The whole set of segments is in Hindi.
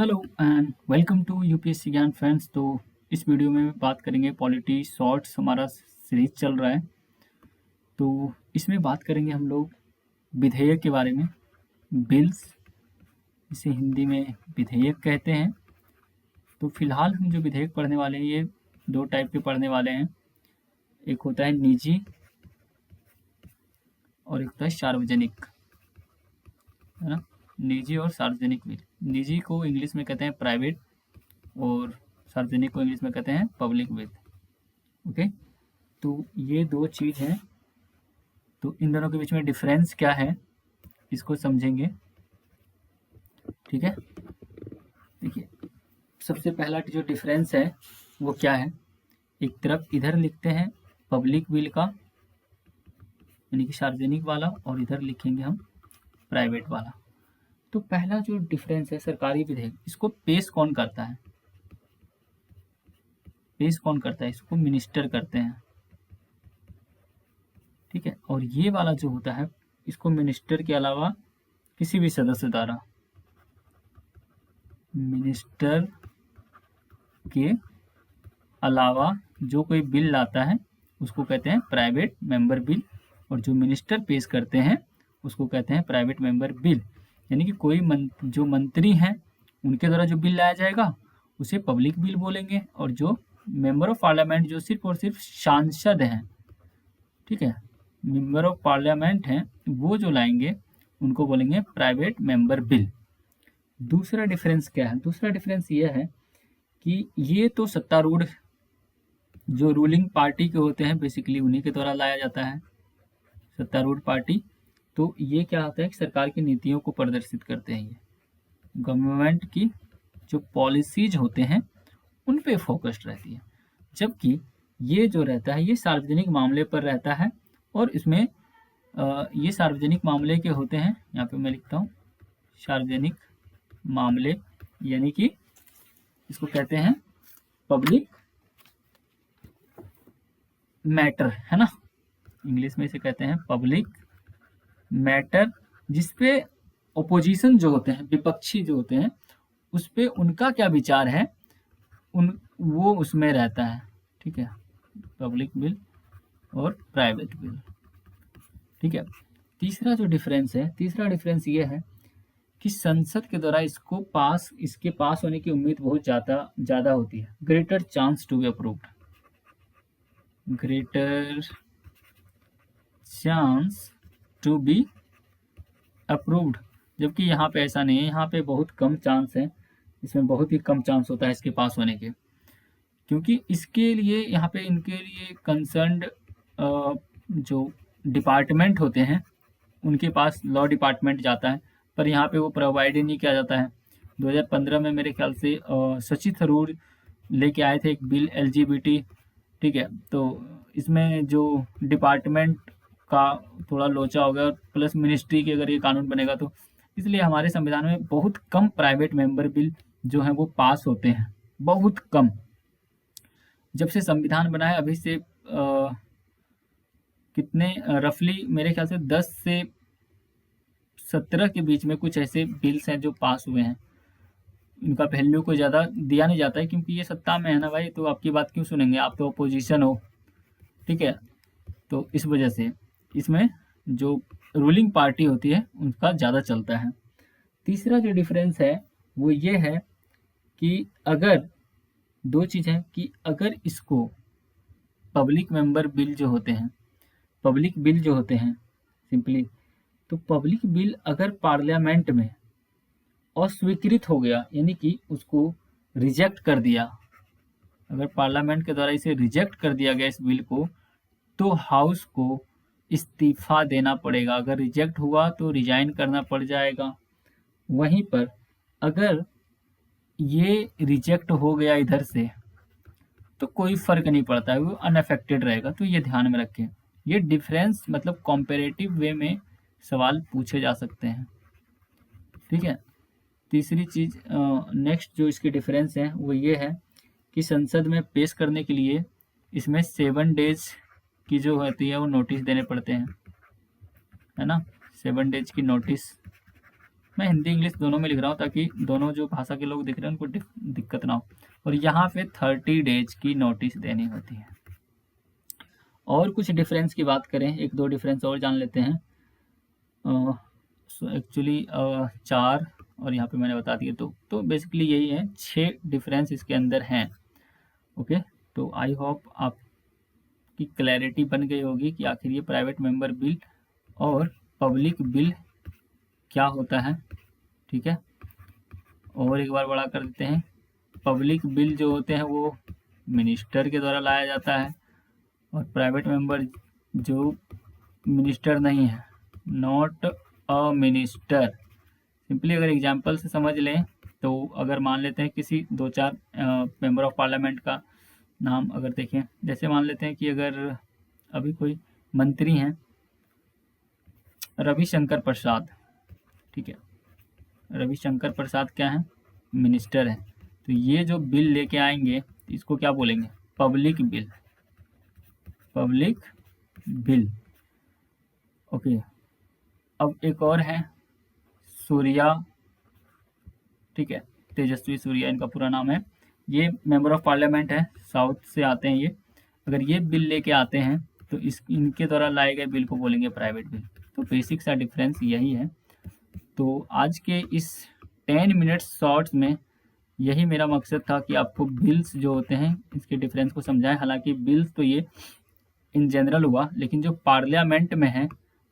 Hello and welcome to UPSC Gyan friends. तो इस वीडियो में बात करेंगे पॉलिटी शॉर्ट्स, हमारा सीरीज चल रहा है। तो इसमें बात करेंगे हम लोग विधेयक के बारे में, बिल्स, इसे हिंदी में विधेयक कहते हैं। तो फिलहाल हम जो विधेयक पढ़ने वाले हैं ये दो टाइप के पढ़ने वाले हैं। एक होता है निजी और एक होता है सार्वजनिक, है ना। निजी और सार्वजनिक बिल। निजी को इंग्लिश में कहते हैं प्राइवेट और सार्वजनिक को इंग्लिश में कहते हैं पब्लिक बिल। ओके, तो ये दो चीज हैं। तो इन दोनों के बीच में डिफरेंस क्या है इसको समझेंगे। ठीक है, देखिए सबसे पहला जो डिफरेंस है वो क्या है। एक तरफ इधर लिखते हैं पब्लिक बिल का यानी कि सार्वजनिक वाला, और इधर लिखेंगे हम प्राइवेट वाला। तो पहला जो डिफरेंस है, सरकारी विधेयक, इसको पेश कौन करता है? पेश कौन करता है? इसको मिनिस्टर करते हैं। ठीक है, और ये वाला जो होता है इसको मिनिस्टर के अलावा किसी भी सदस्य द्वारा, मिनिस्टर के अलावा जो कोई बिल लाता है उसको कहते हैं प्राइवेट मेंबर बिल, और जो मिनिस्टर पेश करते हैं उसको कहते हैं प्राइवेट मेंबर बिल। यानी कि कोई जो मंत्री हैं उनके द्वारा जो बिल लाया जाएगा उसे पब्लिक बिल बोलेंगे, और जो मेंबर ऑफ पार्लियामेंट जो सिर्फ और सिर्फ सांसद हैं, ठीक है, मेंबर ऑफ पार्लियामेंट हैं, वो जो लाएंगे उनको बोलेंगे प्राइवेट मेंबर बिल। दूसरा डिफरेंस क्या है? दूसरा डिफरेंस ये है कि ये तो सत्तारूढ़ जो रूलिंग पार्टी के होते हैं बेसिकली उन्हीं के द्वारा लाया जाता है, सत्तारूढ़ पार्टी। तो ये क्या होता है कि सरकार की नीतियों को प्रदर्शित करते हैं। ये गवर्नमेंट की जो पॉलिसीज होते हैं उन पे फोकस्ड रहती है, जबकि ये जो रहता है ये सार्वजनिक मामले पर रहता है। और इसमें ये सार्वजनिक मामले के होते हैं, यहाँ पे मैं लिखता हूँ सार्वजनिक मामले, यानी कि इसको कहते हैं पब्लिक मैटर, है ना। इंग्लिश में इसे कहते हैं पब्लिक मैटर, जिसपे ओपोजिशन जो होते हैं, विपक्षी जो होते हैं, उस पे उनका क्या विचार है वो उसमें रहता है। ठीक है, पब्लिक बिल और प्राइवेट बिल। ठीक है, तीसरा जो डिफरेंस है, तीसरा डिफरेंस ये है कि संसद के द्वारा इसके पास होने की उम्मीद बहुत ज्यादा होती है। Greater chance to be approved, greater chance to be approved, जबकि यहाँ पे ऐसा नहीं है। यहाँ पे बहुत कम चांस है, इसमें बहुत ही कम चांस होता है इसके पास होने के, क्योंकि इसके लिए यहाँ पे इनके लिए कंसर्न्ड जो डिपार्टमेंट होते हैं उनके पास लॉ डिपार्टमेंट जाता है, पर यहाँ पे वो प्रोवाइड ही नहीं किया जाता है। 2015 में मेरे ख्याल से शशि थरूर लेके आए थे एक बिल LGBT। ठीक है, तो इसमें जो डिपार्टमेंट का थोड़ा लोचा हो गया, प्लस मिनिस्ट्री की अगर ये कानून बनेगा तो, इसलिए हमारे संविधान में बहुत कम प्राइवेट मेंबर बिल जो है वो पास होते हैं, बहुत कम। जब से संविधान बना है अभी से कितने रफली मेरे ख्याल से 10 से 17 के बीच में कुछ ऐसे बिल्स हैं जो पास हुए हैं। इनका वैल्यू को ज़्यादा दिया नहीं जाता है, क्योंकि ये सत्ता में है ना भाई, तो आपकी बात क्यों सुनेंगे, आप तो अपोजिशन हो। ठीक है, तो इस वजह से इसमें जो रूलिंग पार्टी होती है उनका ज़्यादा चलता है। तीसरा जो डिफरेंस है वो ये है कि अगर दो चीज़ है कि अगर इसको पब्लिक मेंबर बिल जो होते हैं, पब्लिक बिल जो होते हैं सिंपली, तो पब्लिक बिल अगर पार्लियामेंट में अस्वीकृत हो गया, यानी कि उसको रिजेक्ट कर दिया, अगर पार्लियामेंट के द्वारा इसे रिजेक्ट कर दिया गया इस बिल को, तो हाउस को इस्तीफा देना पड़ेगा। अगर रिजेक्ट हुआ तो रिजाइन करना पड़ जाएगा। वहीं पर अगर ये रिजेक्ट हो गया इधर से तो कोई फर्क नहीं पड़ता है, वो अनअफेक्टेड रहेगा। तो ये ध्यान में रखें, ये डिफरेंस मतलब कॉम्पेरेटिव वे में सवाल पूछे जा सकते हैं। ठीक है, तीसरी चीज नेक्स्ट जो इसकी डिफरेंस है वो ये है कि संसद में पेश करने के लिए इसमें 7 डेज की जो होती है वो नोटिस देने पड़ते हैं, है ना। 7 डेज की नोटिस मैं हिंदी इंग्लिश दोनों में लिख रहा हूँ ताकि दोनों जो भाषा के लोग दिख रहे हैं उनको दिक्कत ना हो। और यहाँ पे 30 डेज की नोटिस देनी होती है। और कुछ डिफरेंस की बात करें, एक दो डिफरेंस और जान लेते हैं। एक्चुअली 4 और यहाँ पे मैंने बता दिया तो बेसिकली यही है, 6 डिफरेंस इसके अंदर हैं। ओके, तो आई होप आपकी क्लैरिटी बन गई होगी कि आखिर ये प्राइवेट मेंबर बिल और पब्लिक बिल क्या होता है। ठीक है, और एक बार बड़ा कर देते हैं। पब्लिक बिल जो होते हैं वो मिनिस्टर के द्वारा लाया जाता है, और प्राइवेट मेंबर जो मिनिस्टर नहीं है, नॉट अ मिनिस्टर। सिंपली अगर एग्जांपल से समझ लें तो अगर मान लेते हैं किसी 2-4 मेंबर ऑफ पार्लियामेंट का नाम अगर देखें, जैसे मान लेते हैं कि अगर अभी कोई मंत्री हैं रविशंकर प्रसाद, ठीक है, रविशंकर प्रसाद क्या है, मिनिस्टर है। तो ये जो बिल लेके आएंगे इसको क्या बोलेंगे, public bill, public bill. Okay, अब एक और है सूर्या, ठीक है, तेजस्वी सूर्या इनका पूरा नाम है। ये मेंबर ऑफ पार्लियामेंट है, साउथ से आते हैं ये। अगर ये बिल लेके आते हैं तो इनके द्वारा लाए गए बिल को बोलेंगे प्राइवेट बिल। तो बेसिक सा डिफरेंस यही है। तो आज के इस 10 मिनट्स शॉर्ट्स में यही मेरा मकसद था कि आपको बिल्स जो होते हैं इसके डिफरेंस को समझाएं। हालांकि बिल्स तो ये इन जनरल हुआ, लेकिन जो पार्लियामेंट में है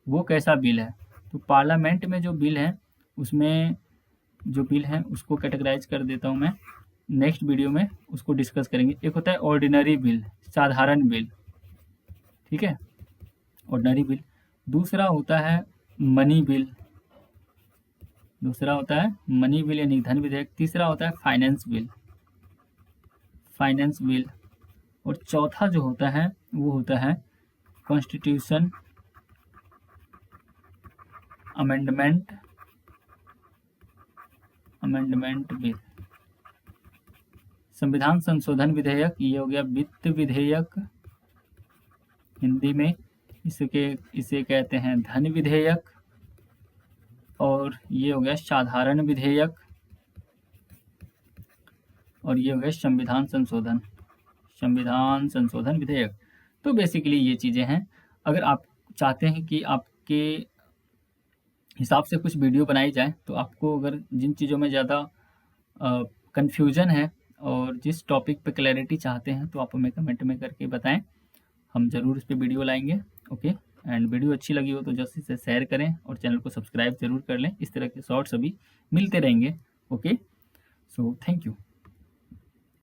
वो कैसा बिल है। तो पार्लियामेंट में जो बिल है उसमें जो बिल है उसको कैटेगराइज कर देता हूँ मैं, नेक्स्ट वीडियो में उसको डिस्कस करेंगे। एक होता है ऑर्डिनरी बिल, साधारण बिल, ठीक है, ऑर्डिनरी बिल। दूसरा होता है मनी बिल, दूसरा होता है मनी बिल यानी धन विधेयक। तीसरा होता है फाइनेंस बिल, फाइनेंस बिल। और चौथा जो होता है वो होता है कॉन्स्टिट्यूशन अमेंडमेंट, अमेंडमेंट बिल, संविधान संशोधन विधेयक। ये हो गया वित्त विधेयक हिंदी में, इसे कहते हैं धन विधेयक। और ये हो गया साधारण विधेयक, और ये हो गया संविधान संशोधन, संविधान संशोधन विधेयक। तो बेसिकली ये चीज़ें हैं। अगर आप चाहते हैं कि आपके हिसाब से कुछ वीडियो बनाई जाए तो आपको अगर जिन चीज़ों में ज़्यादा कन्फ्यूजन है और जिस टॉपिक पे क्लैरिटी चाहते हैं तो आप हमें कमेंट में करके बताएं, हम ज़रूर इस पर वीडियो लाएंगे। ओके, एंड वीडियो अच्छी लगी हो तो जल्दी से शेयर करें और चैनल को सब्सक्राइब जरूर कर लें। इस तरह के शॉर्ट्स अभी मिलते रहेंगे। Okay, so thank you.